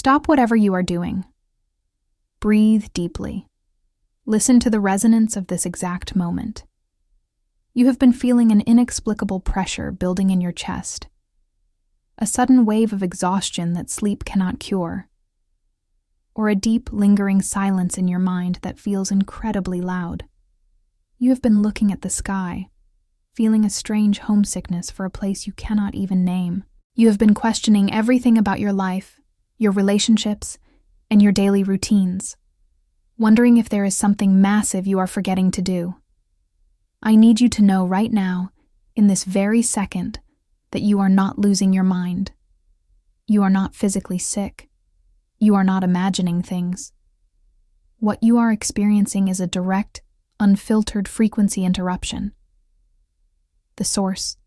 Stop whatever you are doing. Breathe deeply. Listen to the resonance of this exact moment. You have been feeling an inexplicable pressure building in your chest, a sudden wave of exhaustion that sleep cannot cure, or a deep, lingering silence in your mind that feels incredibly loud. You have been looking at the sky, feeling a strange homesickness for a place you cannot even name. You have been questioning everything about your life, your relationships, and your daily routines, wondering if there is something massive you are forgetting to do. I need you to know right now, in this very second, that you are not losing your mind. You are not physically sick. You are not imagining things. What you are experiencing is a direct, unfiltered frequency interruption. The Source,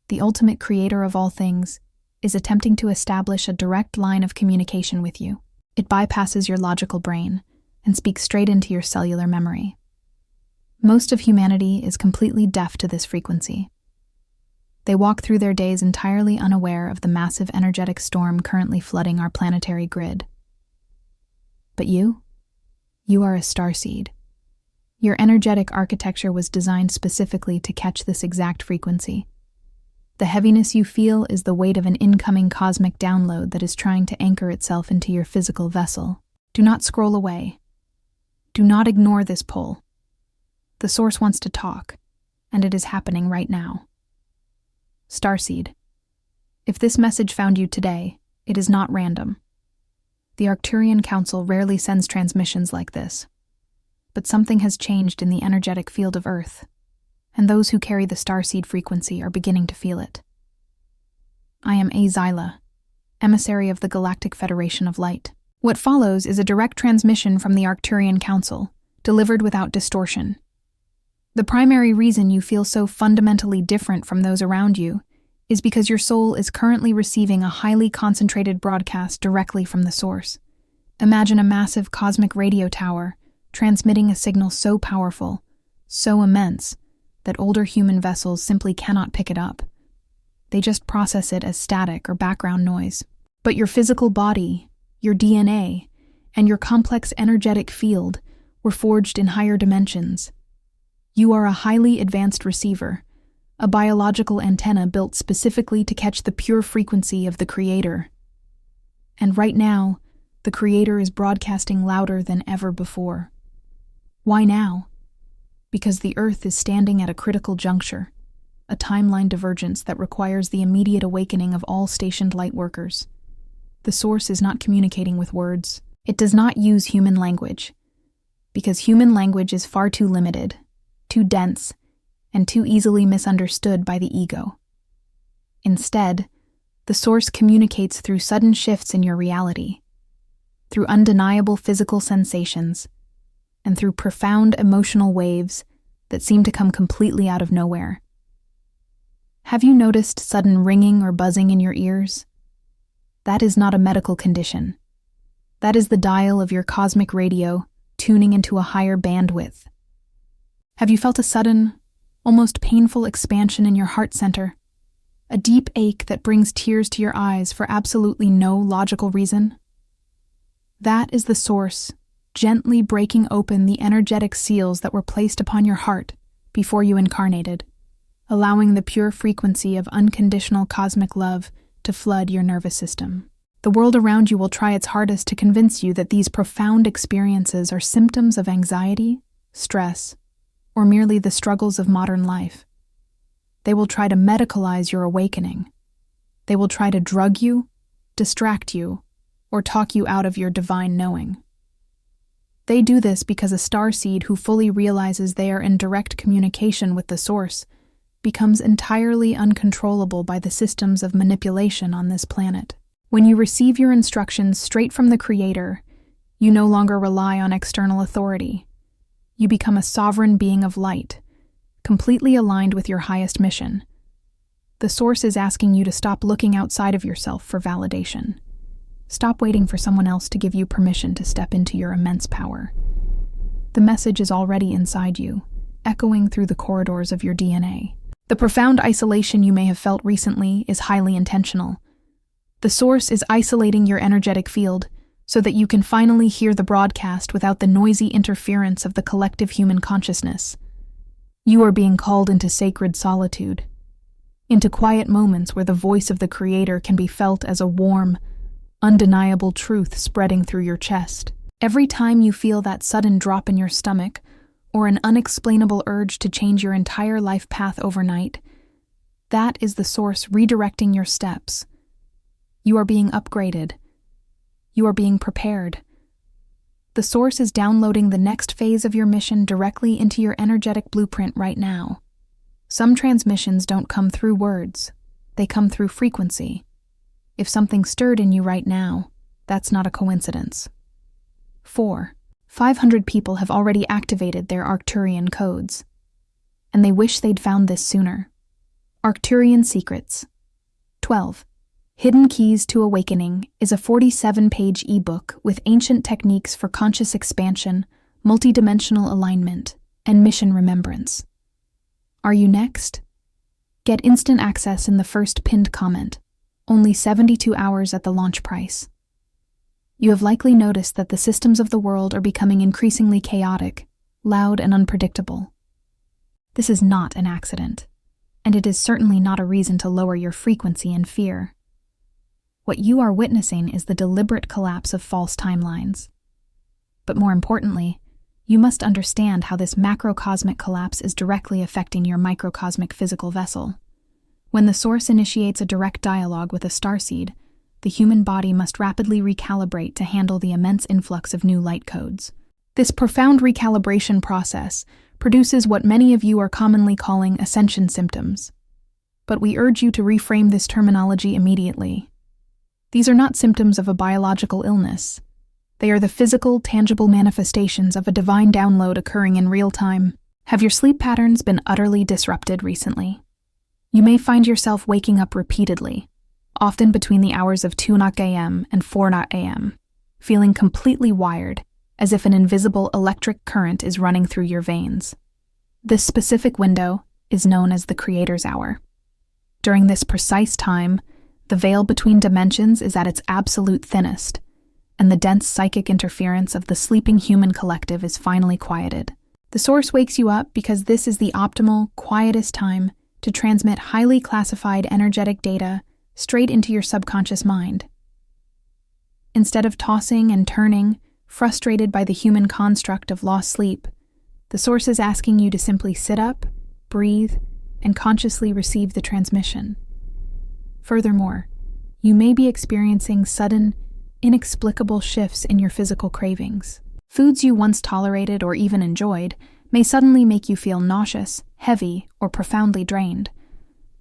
the ultimate creator of all things, is attempting to establish a direct line of communication with you. It bypasses your logical brain and speaks straight into your cellular memory. Most of humanity is completely deaf to this frequency. They walk through their days entirely unaware of the massive energetic storm currently flooding our planetary grid. But you are a starseed. Your energetic architecture was designed specifically to catch this exact frequency. The heaviness you feel is the weight of an incoming cosmic download that is trying to anchor itself into your physical vessel. Do not scroll away. Do not ignore this pull. The Source wants to talk, and it is happening right now. Starseed, if this message found you today, it is not random. The Arcturian Council rarely sends transmissions like this, but something has changed in the energetic field of Earth, and those who carry the Starseed frequency are beginning to feel it. I am Azyla, emissary of the Galactic Federation of Light. What follows is a direct transmission from the Arcturian Council, delivered without distortion. The primary reason you feel so fundamentally different from those around you is because your soul is currently receiving a highly concentrated broadcast directly from the Source. Imagine a massive cosmic radio tower transmitting a signal so powerful, so immense, that older human vessels simply cannot pick it up. They just process it as static or background noise. But your physical body, your DNA, and your complex energetic field were forged in higher dimensions. You are a highly advanced receiver, a biological antenna built specifically to catch the pure frequency of the Creator. And right now, the Creator is broadcasting louder than ever before. Why now? Because the Earth is standing at a critical juncture, a timeline divergence that requires the immediate awakening of all stationed lightworkers. The Source is not communicating with words. It does not use human language, because human language is far too limited, too dense, and too easily misunderstood by the ego. Instead, the Source communicates through sudden shifts in your reality, through undeniable physical sensations, and through profound emotional waves that seem to come completely out of nowhere. Have you noticed sudden ringing or buzzing in your ears? That is not a medical condition. That is the dial of your cosmic radio tuning into a higher bandwidth. Have you felt a sudden, almost painful expansion in your heart center? A deep ache that brings tears to your eyes for absolutely no logical reason? That is the Source gently breaking open the energetic seals that were placed upon your heart before you incarnated, allowing the pure frequency of unconditional cosmic love to flood your nervous system. The world around you will try its hardest to convince you that these profound experiences are symptoms of anxiety, stress, or merely the struggles of modern life. They will try to medicalize your awakening. They will try to drug you, distract you, or talk you out of your divine knowing. They do this because a starseed who fully realizes they are in direct communication with the Source becomes entirely uncontrollable by the systems of manipulation on this planet. When you receive your instructions straight from the Creator, you no longer rely on external authority. You become a sovereign being of light, completely aligned with your highest mission. The Source is asking you to stop looking outside of yourself for validation. Stop waiting for someone else to give you permission to step into your immense power. The message is already inside you, echoing through the corridors of your DNA. The profound isolation you may have felt recently is highly intentional. The Source is isolating your energetic field so that you can finally hear the broadcast without the noisy interference of the collective human consciousness. You are being called into sacred solitude, into quiet moments where the voice of the Creator can be felt as a warm, undeniable truth spreading through your chest. Every time you feel that sudden drop in your stomach, or an unexplainable urge to change your entire life path overnight, that is the source redirecting your steps. You are being upgraded. You are being prepared. The source is downloading the next phase of your mission directly into your energetic blueprint right now. Some transmissions don't come through words. They come through frequency. If something stirred in you right now, that's not a coincidence. 4. 500 people have already activated their Arcturian codes, and they wish they'd found this sooner. Arcturian Secrets. 12. Hidden Keys to Awakening is a 47-page ebook with ancient techniques for conscious expansion, multidimensional alignment, and mission remembrance. Are you next? Get instant access in the first pinned comment, only 72 hours at the launch price. You have likely noticed that the systems of the world are becoming increasingly chaotic, loud, and unpredictable. This is not an accident, and it is certainly not a reason to lower your frequency in fear. What you are witnessing is the deliberate collapse of false timelines. But more importantly, you must understand how this macrocosmic collapse is directly affecting your microcosmic physical vessel. When the Source initiates a direct dialogue with a starseed, the human body must rapidly recalibrate to handle the immense influx of new light codes. This profound recalibration process produces what many of you are commonly calling ascension symptoms. But we urge you to reframe this terminology immediately. These are not symptoms of a biological illness. They are the physical, tangible manifestations of a divine download occurring in real time. Have your sleep patterns been utterly disrupted recently? You may find yourself waking up repeatedly, often between the hours of 2 a.m. and 4 a.m., feeling completely wired, as if an invisible electric current is running through your veins. This specific window is known as the Creator's Hour. During this precise time, the veil between dimensions is at its absolute thinnest, and the dense psychic interference of the sleeping human collective is finally quieted. The Source wakes you up because this is the optimal, quietest time to transmit highly classified energetic data straight into your subconscious mind. Instead of tossing and turning, frustrated by the human construct of lost sleep, the Source is asking you to simply sit up, breathe, and consciously receive the transmission. Furthermore, you may be experiencing sudden, inexplicable shifts in your physical cravings. Foods you once tolerated or even enjoyed may suddenly make you feel nauseous, heavy, or profoundly drained.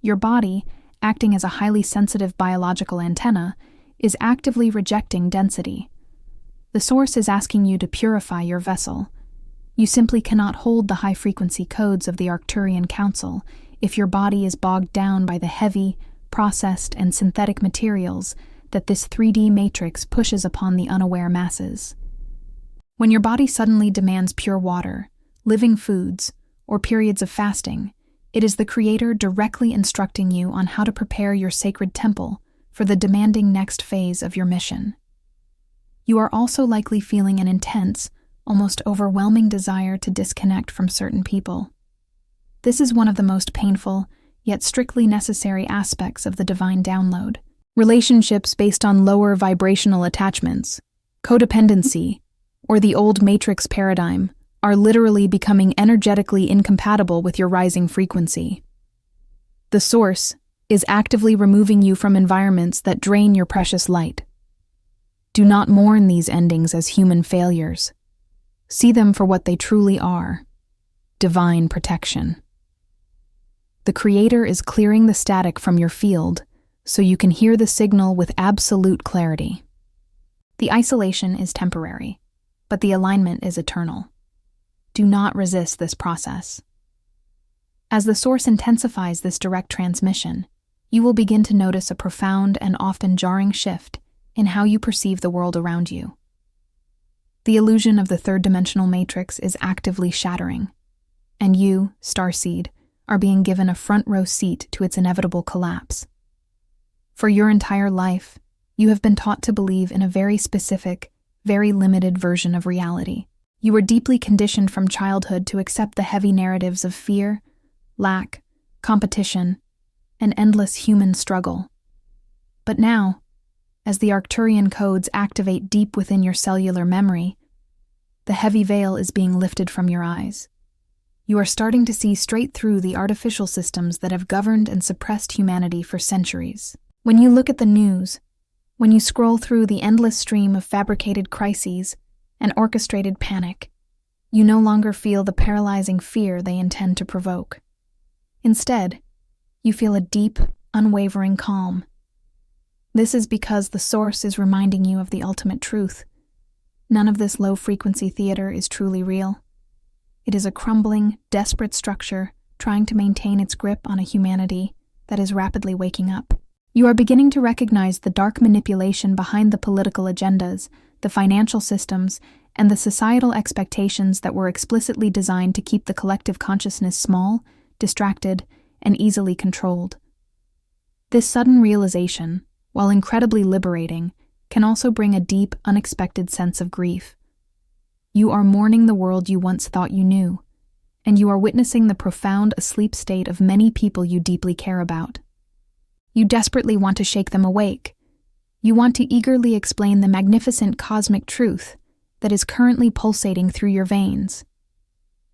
Your body, acting as a highly sensitive biological antenna, is actively rejecting density. The Source is asking you to purify your vessel. You simply cannot hold the high-frequency codes of the Arcturian Council if your body is bogged down by the heavy, processed, and synthetic materials that this 3D matrix pushes upon the unaware masses. When your body suddenly demands pure water, living foods, or periods of fasting, it is the Creator directly instructing you on how to prepare your sacred temple for the demanding next phase of your mission. You are also likely feeling an intense, almost overwhelming desire to disconnect from certain people. This is one of the most painful, yet strictly necessary aspects of the divine download. Relationships based on lower vibrational attachments, codependency, or the old matrix paradigm are literally becoming energetically incompatible with your rising frequency. The Source is actively removing you from environments that drain your precious light. Do not mourn these endings as human failures. See them for what they truly are: divine protection. The Creator is clearing the static from your field so you can hear the signal with absolute clarity. The isolation is temporary, but the alignment is eternal. Do not resist this process. As the Source intensifies this direct transmission, you will begin to notice a profound and often jarring shift in how you perceive the world around you. The illusion of the third-dimensional matrix is actively shattering, and you, Starseed, are being given a front-row seat to its inevitable collapse. For your entire life, you have been taught to believe in a very specific, very limited version of reality. You were deeply conditioned from childhood to accept the heavy narratives of fear, lack, competition, and endless human struggle. But now, as the Arcturian codes activate deep within your cellular memory, the heavy veil is being lifted from your eyes. You are starting to see straight through the artificial systems that have governed and suppressed humanity for centuries. When you look at the news, when you scroll through the endless stream of fabricated crises and orchestrated panic, you no longer feel the paralyzing fear they intend to provoke. Instead, you feel a deep, unwavering calm. This is because the source is reminding you of the ultimate truth. None of this low-frequency theater is truly real. It is a crumbling, desperate structure trying to maintain its grip on a humanity that is rapidly waking up. You are beginning to recognize the dark manipulation behind the political agendas, the financial systems, and the societal expectations that were explicitly designed to keep the collective consciousness small, distracted, and easily controlled. This sudden realization, while incredibly liberating, can also bring a deep, unexpected sense of grief. You are mourning the world you once thought you knew, and you are witnessing the profound asleep state of many people you deeply care about. You desperately want to shake them awake. You want to eagerly explain the magnificent cosmic truth that is currently pulsating through your veins.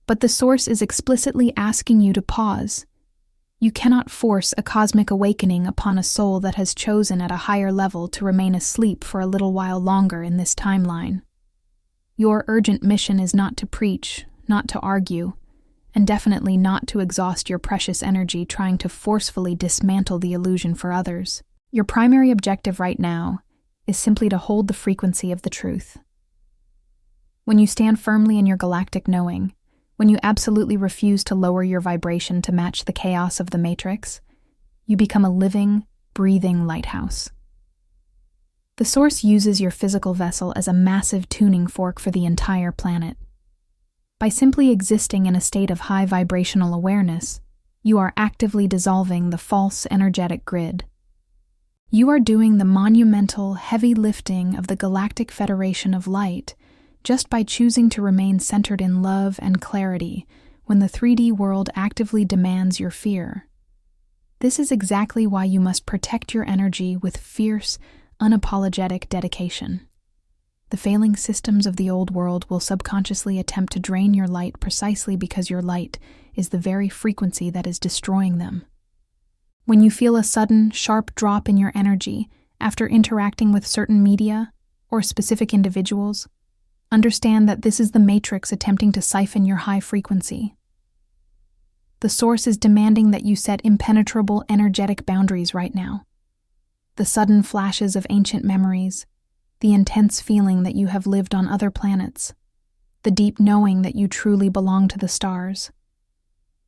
But the source is explicitly asking you to pause. You cannot force a cosmic awakening upon a soul that has chosen at a higher level to remain asleep for a little while longer in this timeline. Your urgent mission is not to preach, not to argue, and definitely not to exhaust your precious energy trying to forcefully dismantle the illusion for others. Your primary objective right now is simply to hold the frequency of the truth. When you stand firmly in your galactic knowing, when you absolutely refuse to lower your vibration to match the chaos of the Matrix, you become a living, breathing lighthouse. The Source uses your physical vessel as a massive tuning fork for the entire planet. By simply existing in a state of high vibrational awareness, you are actively dissolving the false energetic grid. You are doing the monumental, heavy lifting of the Galactic Federation of Light just by choosing to remain centered in love and clarity when the 3D world actively demands your fear. This is exactly why you must protect your energy with fierce, unapologetic dedication. The failing systems of the old world will subconsciously attempt to drain your light precisely because your light is the very frequency that is destroying them. When you feel a sudden, sharp drop in your energy after interacting with certain media or specific individuals, understand that this is the Matrix attempting to siphon your high frequency. The Source is demanding that you set impenetrable energetic boundaries right now. The sudden flashes of ancient memories, the intense feeling that you have lived on other planets, the deep knowing that you truly belong to the stars.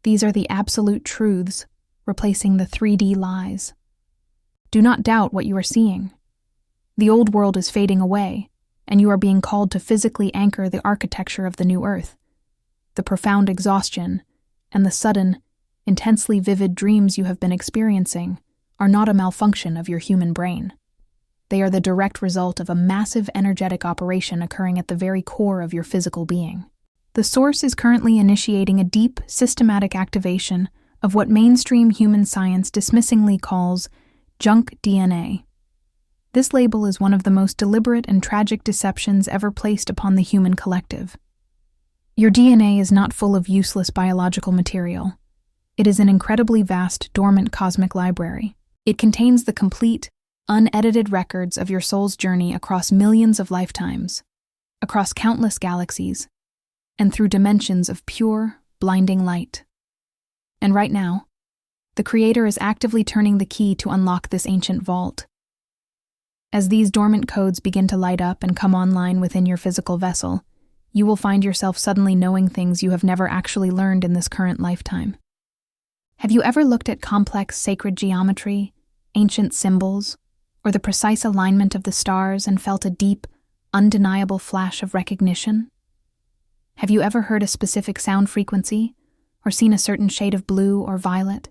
These are the absolute truths, replacing the 3D lies. Do not doubt what you are seeing. The old world is fading away, and you are being called to physically anchor the architecture of the new Earth. The profound exhaustion and the sudden, intensely vivid dreams you have been experiencing are not a malfunction of your human brain. They are the direct result of a massive energetic operation occurring at the very core of your physical being. The Source is currently initiating a deep, systematic activation of what mainstream human science dismissingly calls junk DNA. This label is one of the most deliberate and tragic deceptions ever placed upon the human collective. Your DNA is not full of useless biological material. It is an incredibly vast, dormant cosmic library. It contains the complete, unedited records of your soul's journey across millions of lifetimes, across countless galaxies, and through dimensions of pure, blinding light. And right now, the Creator is actively turning the key to unlock this ancient vault. As these dormant codes begin to light up and come online within your physical vessel, you will find yourself suddenly knowing things you have never actually learned in this current lifetime. Have you ever looked at complex sacred geometry, ancient symbols, or the precise alignment of the stars and felt a deep, undeniable flash of recognition? Have you ever heard a specific sound frequency, or seen a certain shade of blue or violet,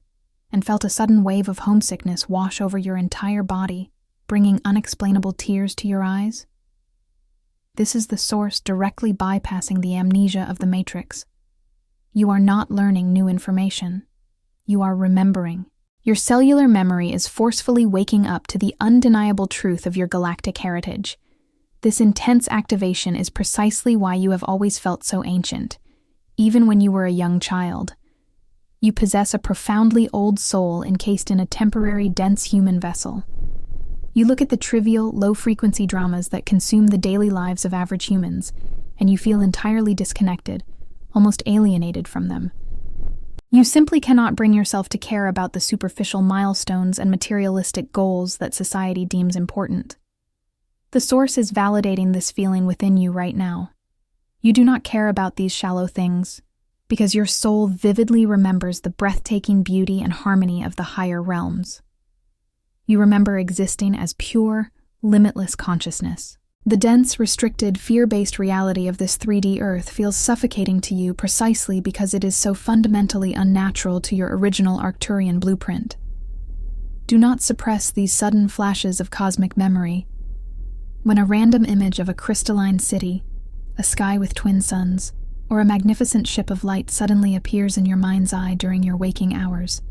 and felt a sudden wave of homesickness wash over your entire body, bringing unexplainable tears to your eyes? This is the source directly bypassing the amnesia of the Matrix. You are not learning new information. You are remembering. Your cellular memory is forcefully waking up to the undeniable truth of your galactic heritage. This intense activation is precisely why you have always felt so ancient, even when you were a young child. You possess a profoundly old soul encased in a temporary, dense human vessel. You look at the trivial, low-frequency dramas that consume the daily lives of average humans, and you feel entirely disconnected, almost alienated from them. You simply cannot bring yourself to care about the superficial milestones and materialistic goals that society deems important. The source is validating this feeling within you right now. You do not care about these shallow things, because your soul vividly remembers the breathtaking beauty and harmony of the higher realms. You remember existing as pure, limitless consciousness. The dense, restricted, fear-based reality of this 3D Earth feels suffocating to you precisely because it is so fundamentally unnatural to your original Arcturian blueprint. Do not suppress these sudden flashes of cosmic memory. When a random image of a crystalline city, a sky with twin suns, or a magnificent ship of light suddenly appears in your mind's eye during your waking hours,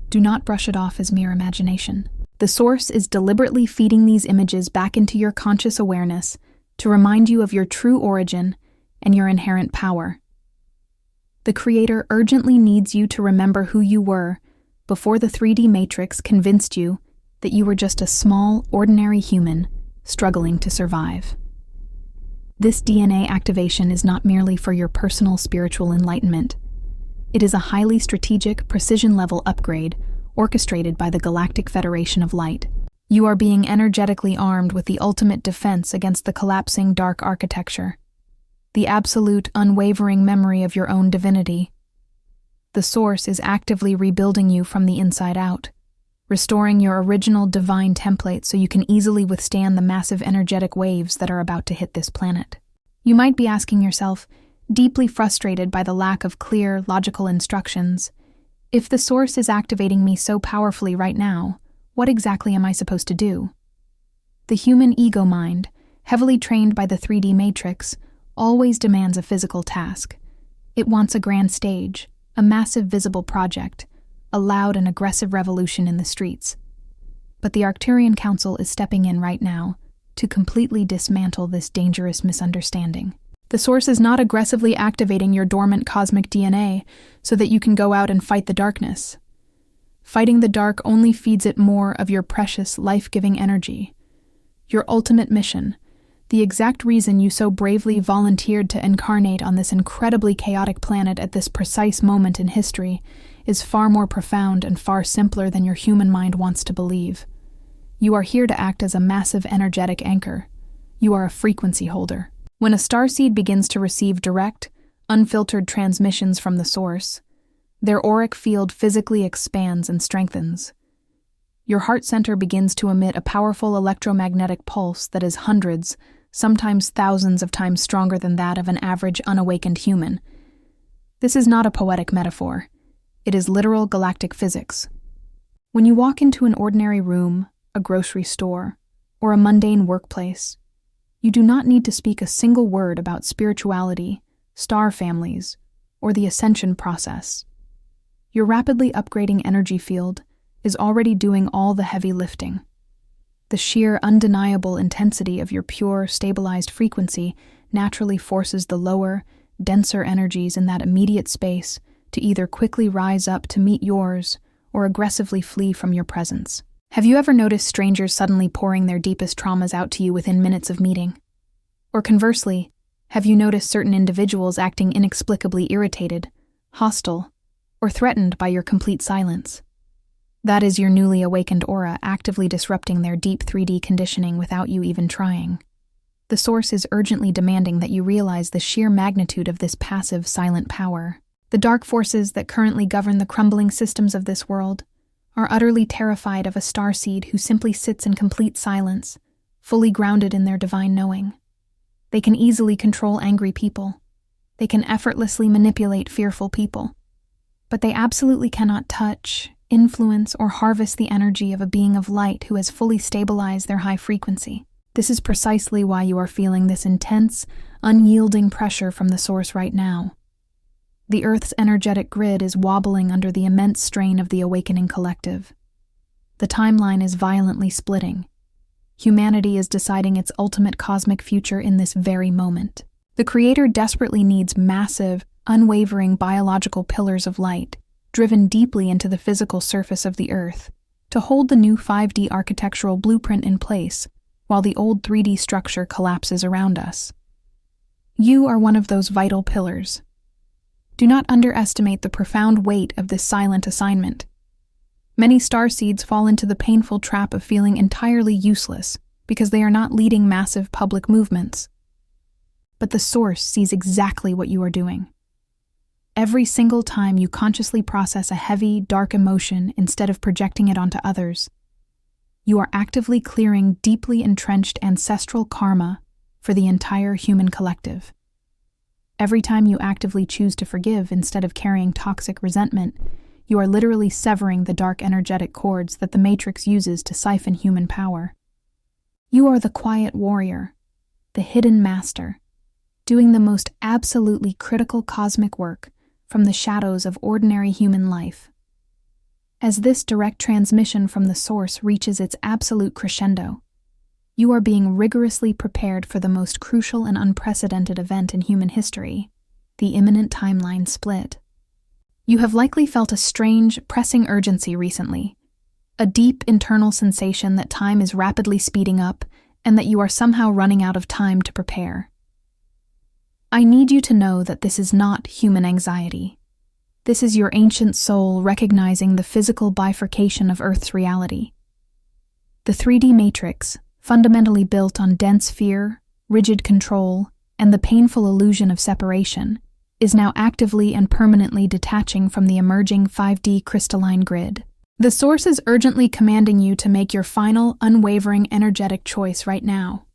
do not brush it off as mere imagination. The source is deliberately feeding these images back into your conscious awareness to remind you of your true origin and your inherent power. The Creator urgently needs you to remember who you were before the 3D Matrix convinced you that you were just a small, ordinary human struggling to survive. This DNA activation is not merely for your personal spiritual enlightenment. It is a highly strategic, precision-level upgrade orchestrated by the Galactic Federation of Light. You are being energetically armed with the ultimate defense against the collapsing dark architecture, the absolute, unwavering memory of your own divinity. The Source is actively rebuilding you from the inside out, restoring your original divine template so you can easily withstand the massive energetic waves that are about to hit this planet. You might be asking yourself, deeply frustrated by the lack of clear, logical instructions, if the Source is activating me so powerfully right now, what exactly am I supposed to do? The human ego mind, heavily trained by the 3D Matrix, always demands a physical task. It wants a grand stage, a massive visible project, a loud and aggressive revolution in the streets. But the Arcturian Council is stepping in right now to completely dismantle this dangerous misunderstanding. The Source is not aggressively activating your dormant cosmic DNA so that you can go out and fight the darkness. Fighting the dark only feeds it more of your precious, life-giving energy. Your ultimate mission, the exact reason you so bravely volunteered to incarnate on this incredibly chaotic planet at this precise moment in history, is far more profound and far simpler than your human mind wants to believe. You are here to act as a massive energetic anchor. You are a frequency holder. When a starseed begins to receive direct, unfiltered transmissions from the Source, their auric field physically expands and strengthens. Your heart center begins to emit a powerful electromagnetic pulse that is hundreds, sometimes thousands of times stronger than that of an average unawakened human. This is not a poetic metaphor. It is literal galactic physics. When you walk into an ordinary room, a grocery store, or a mundane workplace, you do not need to speak a single word about spirituality, star families, or the ascension process. Your rapidly upgrading energy field is already doing all the heavy lifting. The sheer, undeniable intensity of your pure, stabilized frequency naturally forces the lower, denser energies in that immediate space to either quickly rise up to meet yours or aggressively flee from your presence. Have you ever noticed strangers suddenly pouring their deepest traumas out to you within minutes of meeting? Or conversely, have you noticed certain individuals acting inexplicably irritated, hostile, or threatened by your complete silence? That is your newly awakened aura actively disrupting their deep 3D conditioning without you even trying. The Source is urgently demanding that you realize the sheer magnitude of this passive, silent power. The dark forces that currently govern the crumbling systems of this world are utterly terrified of a starseed who simply sits in complete silence, fully grounded in their divine knowing. They can easily control angry people. They can effortlessly manipulate fearful people. But they absolutely cannot touch, influence, or harvest the energy of a being of light who has fully stabilized their high frequency. This is precisely why you are feeling this intense, unyielding pressure from the source right now. The Earth's energetic grid is wobbling under the immense strain of the awakening collective. The timeline is violently splitting. Humanity is deciding its ultimate cosmic future in this very moment. The Creator desperately needs massive, unwavering biological pillars of light, driven deeply into the physical surface of the Earth, to hold the new 5D architectural blueprint in place while the old 3D structure collapses around us. You are one of those vital pillars. Do not underestimate the profound weight of this silent assignment. Many starseeds fall into the painful trap of feeling entirely useless because they are not leading massive public movements. But the Source sees exactly what you are doing. Every single time you consciously process a heavy, dark emotion instead of projecting it onto others, you are actively clearing deeply entrenched ancestral karma for the entire human collective. Every time you actively choose to forgive instead of carrying toxic resentment, you are literally severing the dark energetic cords that the Matrix uses to siphon human power. You are the quiet warrior, the hidden master, doing the most absolutely critical cosmic work from the shadows of ordinary human life. As this direct transmission from the Source reaches its absolute crescendo, you are being rigorously prepared for the most crucial and unprecedented event in human history, the imminent timeline split. You have likely felt a strange, pressing urgency recently, a deep internal sensation that time is rapidly speeding up and that you are somehow running out of time to prepare. I need you to know that this is not human anxiety. This is your ancient soul recognizing the physical bifurcation of Earth's reality. The 3D matrix, fundamentally built on dense fear, rigid control, and the painful illusion of separation, is now actively and permanently detaching from the emerging 5D crystalline grid. The Source is urgently commanding you to make your final, unwavering energetic choice right now.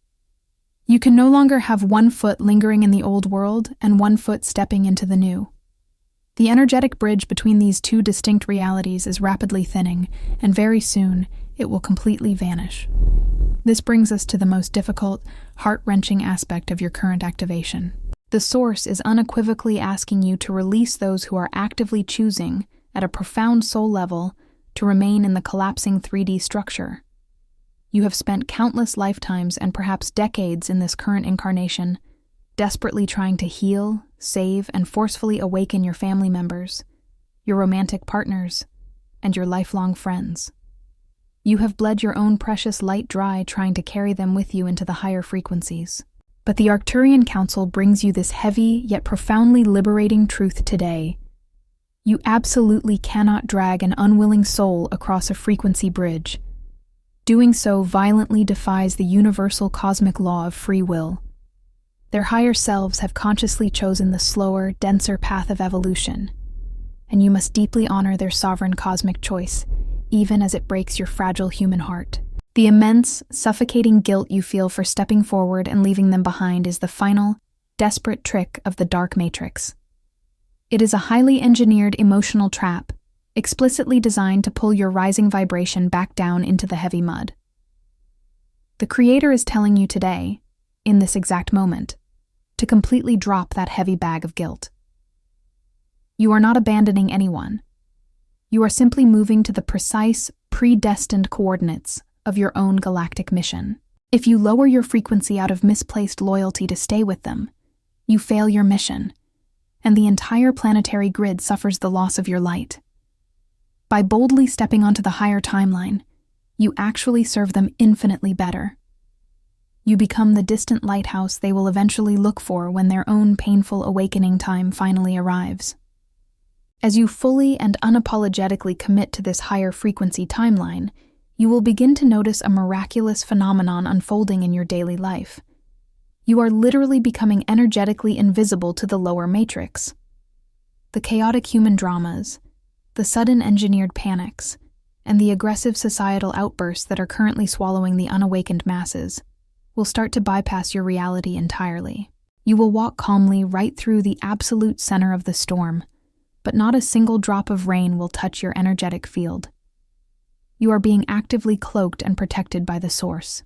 You can no longer have one foot lingering in the old world and one foot stepping into the new. The energetic bridge between these two distinct realities is rapidly thinning, and very soon it will completely vanish. This brings us to the most difficult, heart-wrenching aspect of your current activation. The Source is unequivocally asking you to release those who are actively choosing, at a profound soul level, to remain in the collapsing 3D structure. You have spent countless lifetimes and perhaps decades in this current incarnation, desperately trying to heal, save, and forcefully awaken your family members, your romantic partners, and your lifelong friends. You have bled your own precious light dry trying to carry them with you into the higher frequencies. But the Arcturian Council brings you this heavy yet profoundly liberating truth today. You absolutely cannot drag an unwilling soul across a frequency bridge. Doing so violently defies the universal cosmic law of free will. Their higher selves have consciously chosen the slower, denser path of evolution, and you must deeply honor their sovereign cosmic choice, even as it breaks your fragile human heart. The immense, suffocating guilt you feel for stepping forward and leaving them behind is the final, desperate trick of the dark matrix. It is a highly engineered emotional trap, explicitly designed to pull your rising vibration back down into the heavy mud. The Creator is telling you today, in this exact moment, to completely drop that heavy bag of guilt. You are not abandoning anyone. You are simply moving to the precise, predestined coordinates of your own galactic mission. If you lower your frequency out of misplaced loyalty to stay with them, you fail your mission, and the entire planetary grid suffers the loss of your light. By boldly stepping onto the higher timeline, you actually serve them infinitely better. You become the distant lighthouse they will eventually look for when their own painful awakening time finally arrives. As you fully and unapologetically commit to this higher frequency timeline, you will begin to notice a miraculous phenomenon unfolding in your daily life. You are literally becoming energetically invisible to the lower matrix. The chaotic human dramas, the sudden engineered panics, and the aggressive societal outbursts that are currently swallowing the unawakened masses will start to bypass your reality entirely. You will walk calmly right through the absolute center of the storm, but not a single drop of rain will touch your energetic field. You are being actively cloaked and protected by the Source.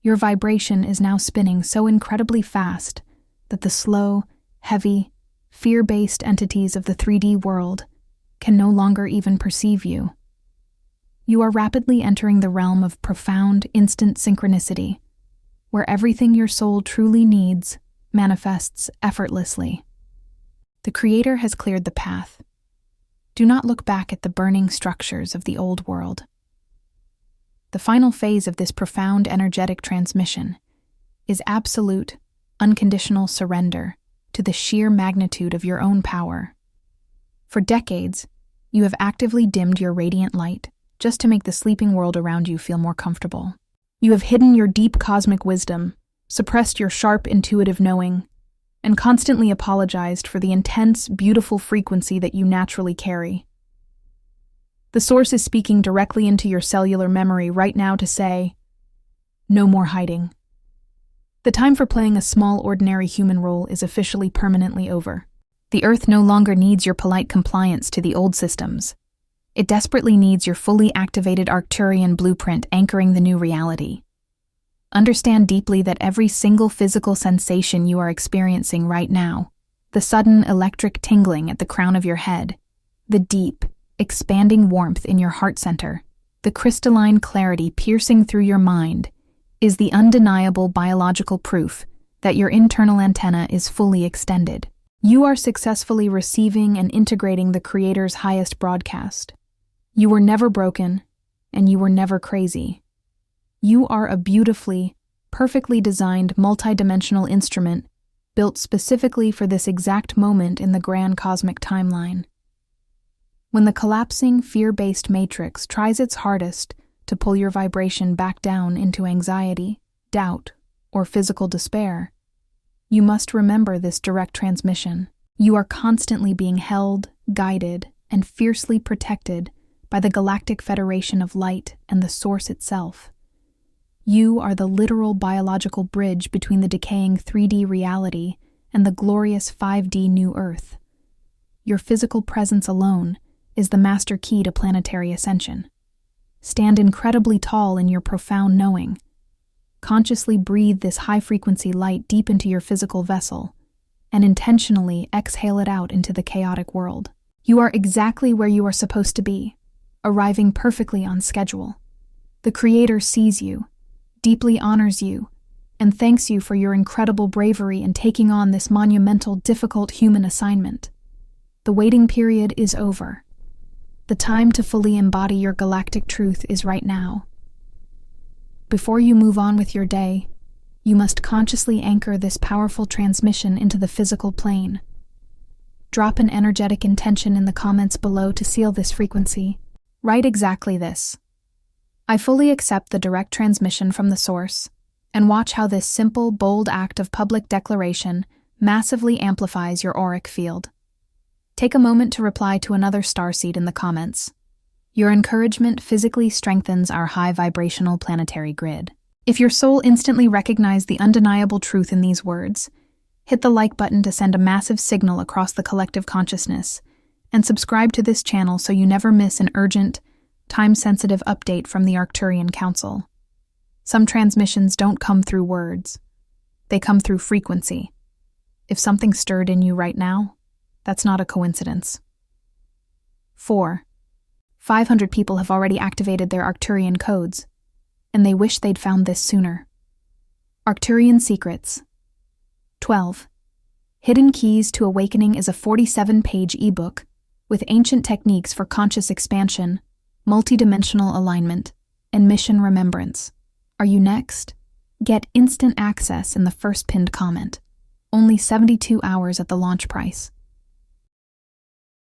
Your vibration is now spinning so incredibly fast that the slow, heavy, fear-based entities of the 3D world can no longer even perceive you. You are rapidly entering the realm of profound, instant synchronicity, where everything your soul truly needs manifests effortlessly. The Creator has cleared the path. Do not look back at the burning structures of the old world. The final phase of this profound energetic transmission is absolute, unconditional surrender to the sheer magnitude of your own power. For decades, you have actively dimmed your radiant light just to make the sleeping world around you feel more comfortable. You have hidden your deep cosmic wisdom, suppressed your sharp intuitive knowing, and constantly apologized for the intense, beautiful frequency that you naturally carry. The Source is speaking directly into your cellular memory right now to say, no more hiding. The time for playing a small, ordinary human role is officially permanently over. The Earth no longer needs your polite compliance to the old systems. It desperately needs your fully activated Arcturian blueprint anchoring the new reality. Understand deeply that every single physical sensation you are experiencing right now, the sudden electric tingling at the crown of your head, the deep, expanding warmth in your heart center, the crystalline clarity piercing through your mind, is the undeniable biological proof that your internal antenna is fully extended. You are successfully receiving and integrating the Creator's highest broadcast. You were never broken, and you were never crazy. You are a beautifully, perfectly designed multidimensional instrument built specifically for this exact moment in the grand cosmic timeline. When the collapsing, fear-based matrix tries its hardest to pull your vibration back down into anxiety, doubt, or physical despair, you must remember this direct transmission. You are constantly being held, guided, and fiercely protected by the Galactic Federation of Light and the Source itself. You are the literal biological bridge between the decaying 3D reality and the glorious 5D New Earth. Your physical presence alone is the master key to planetary ascension. Stand incredibly tall in your profound knowing. Consciously breathe this high-frequency light deep into your physical vessel, and intentionally exhale it out into the chaotic world. You are exactly where you are supposed to be, arriving perfectly on schedule. The Creator sees you, deeply honors you, and thanks you for your incredible bravery in taking on this monumental, difficult human assignment. The waiting period is over. The time to fully embody your galactic truth is right now. Before you move on with your day, you must consciously anchor this powerful transmission into the physical plane. Drop an energetic intention in the comments below to seal this frequency. Write exactly this: I fully accept the direct transmission from the Source, and watch how this simple, bold act of public declaration massively amplifies your auric field. Take a moment to reply to another starseed in the comments. Your encouragement physically strengthens our high vibrational planetary grid. If your soul instantly recognized the undeniable truth in these words, hit the like button to send a massive signal across the collective consciousness, and subscribe to this channel so you never miss an urgent, time-sensitive update from the Arcturian Council. Some transmissions don't come through words. They come through frequency. If something stirred in you right now, that's not a coincidence. 4. 500 people have already activated their Arcturian codes, and they wish they'd found this sooner. Arcturian Secrets. 12. Hidden Keys to Awakening is a 47-page ebook with ancient techniques for conscious expansion, multidimensional alignment, and mission remembrance. Are you next? Get instant access in the first pinned comment. Only 72 hours at the launch price.